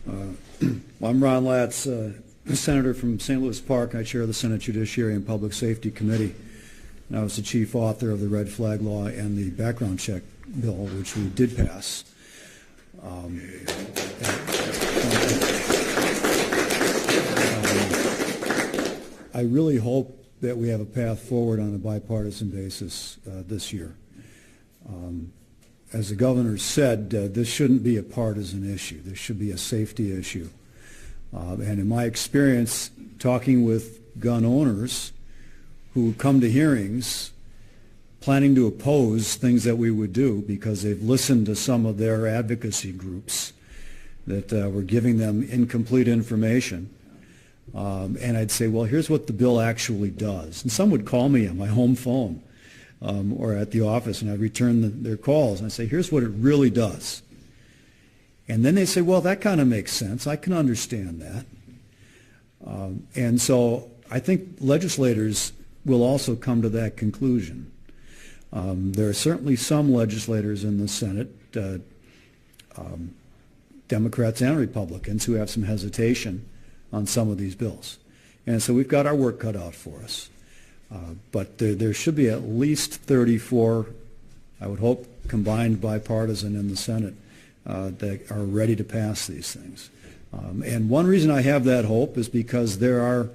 I'm Ron Latz, Senator from St. Louis Park. I chair the Senate Judiciary and Public Safety Committee. And I was the chief author of the red flag law and the background check bill, which we did pass. I really hope that we have a path forward on a bipartisan basis this year. As the governor said, this shouldn't be a partisan issue. This should be a safety issue. And in my experience, talking with gun owners who come to hearings planning to oppose things that we would do because they've listened to some of their advocacy groups that were giving them incomplete information. And I'd say, well, here's what the bill actually does. And some would call me on my home phone or at the office, and I'd return their calls, and I'd say, here's what it really does. And then they say, well, that kind of makes sense. I can understand that. And so I think legislators will also come to that conclusion. There are certainly some legislators in the Senate, Democrats and Republicans, who have some hesitation on some of these bills. And so we've got our work cut out for us. But there should be at least 34, I would hope, combined bipartisan in the Senate that are ready to pass these things. And one reason I have that hope is because there are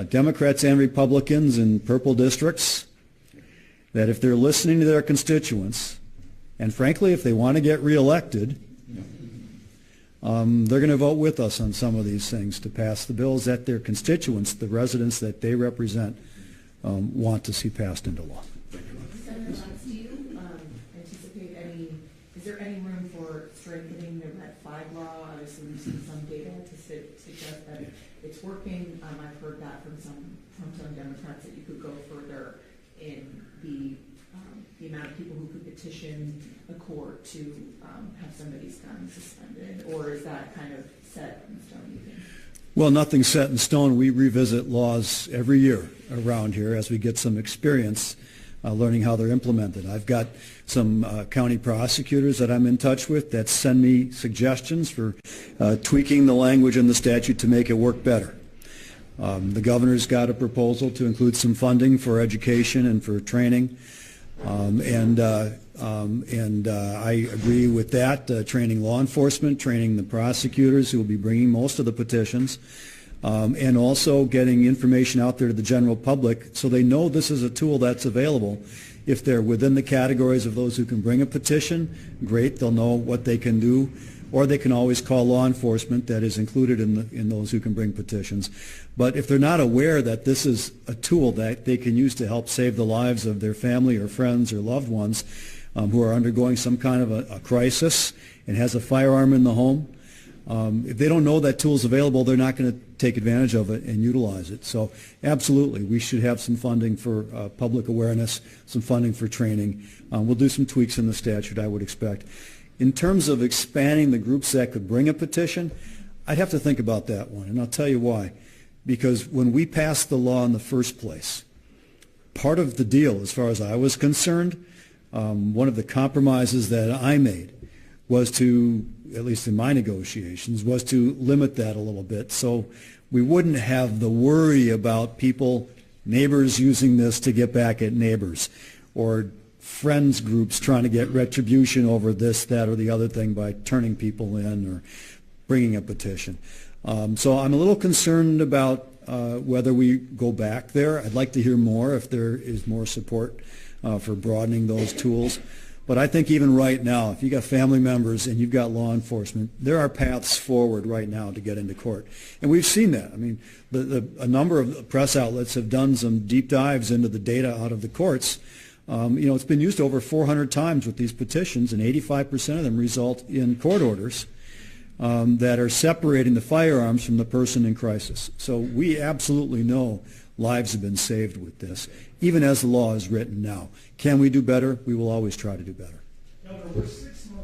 Democrats and Republicans in purple districts that if they're listening to their constituents, and frankly, if they want to get reelected, they're going to vote with us on some of these things to pass the bills that their constituents, the residents that they represent, want to see passed into law. Senator Latz, do you anticipate is there any room for strengthening the red flag law? Obviously, we've seen some data to suggest that it's working. I've heard that from some Democrats that you could go further in the amount of people who could petition a court to have somebody's gun suspended, or is that kind of set in stone, you think? Well, nothing's set in stone. We revisit laws every year around here as we get some experience learning how they're implemented. I've got some county prosecutors that I'm in touch with that send me suggestions for tweaking the language in the statute to make it work better. The governor's got a proposal to include some funding for education and for training. And I agree with that, training law enforcement, training the prosecutors who will be bringing most of the petitions, and also getting information out there to the general public so they know this is a tool that's available. If they're within the categories of those who can bring a petition, great, they'll know what they can do, or they can always call law enforcement that is included in those who can bring petitions. But if they're not aware that this is a tool that they can use to help save the lives of their family or friends or loved ones who are undergoing some kind of a crisis and has a firearm in the home, if they don't know that tool is available, they're not going to take advantage of it and utilize it. So absolutely, we should have some funding for public awareness, some funding for training. We'll do some tweaks in the statute, I would expect. In terms of expanding the groups that could bring a petition, I'd have to think about that one, and I'll tell you why. Because when we passed the law in the first place, part of the deal, as far as I was concerned, one of the compromises that I made was to, at least in my negotiations, was to limit that a little bit so we wouldn't have the worry about people, neighbors using this to get back at neighbors, or friends groups trying to get retribution over this, that, or the other thing by turning people in or bringing a petition. So I'm a little concerned about whether we go back there. I'd like to hear more if there is more support for broadening those tools. But I think even right now, if you've got family members and you've got law enforcement, there are paths forward right now to get into court. And we've seen that. I mean, a number of press outlets have done some deep dives into the data out of the courts. It's been used over 400 times with these petitions, and 85% of them result in court orders that are separating the firearms from the person in crisis. So we absolutely know lives have been saved with this, even as the law is written now. Can we do better? We will always try to do better. Governor, we're 6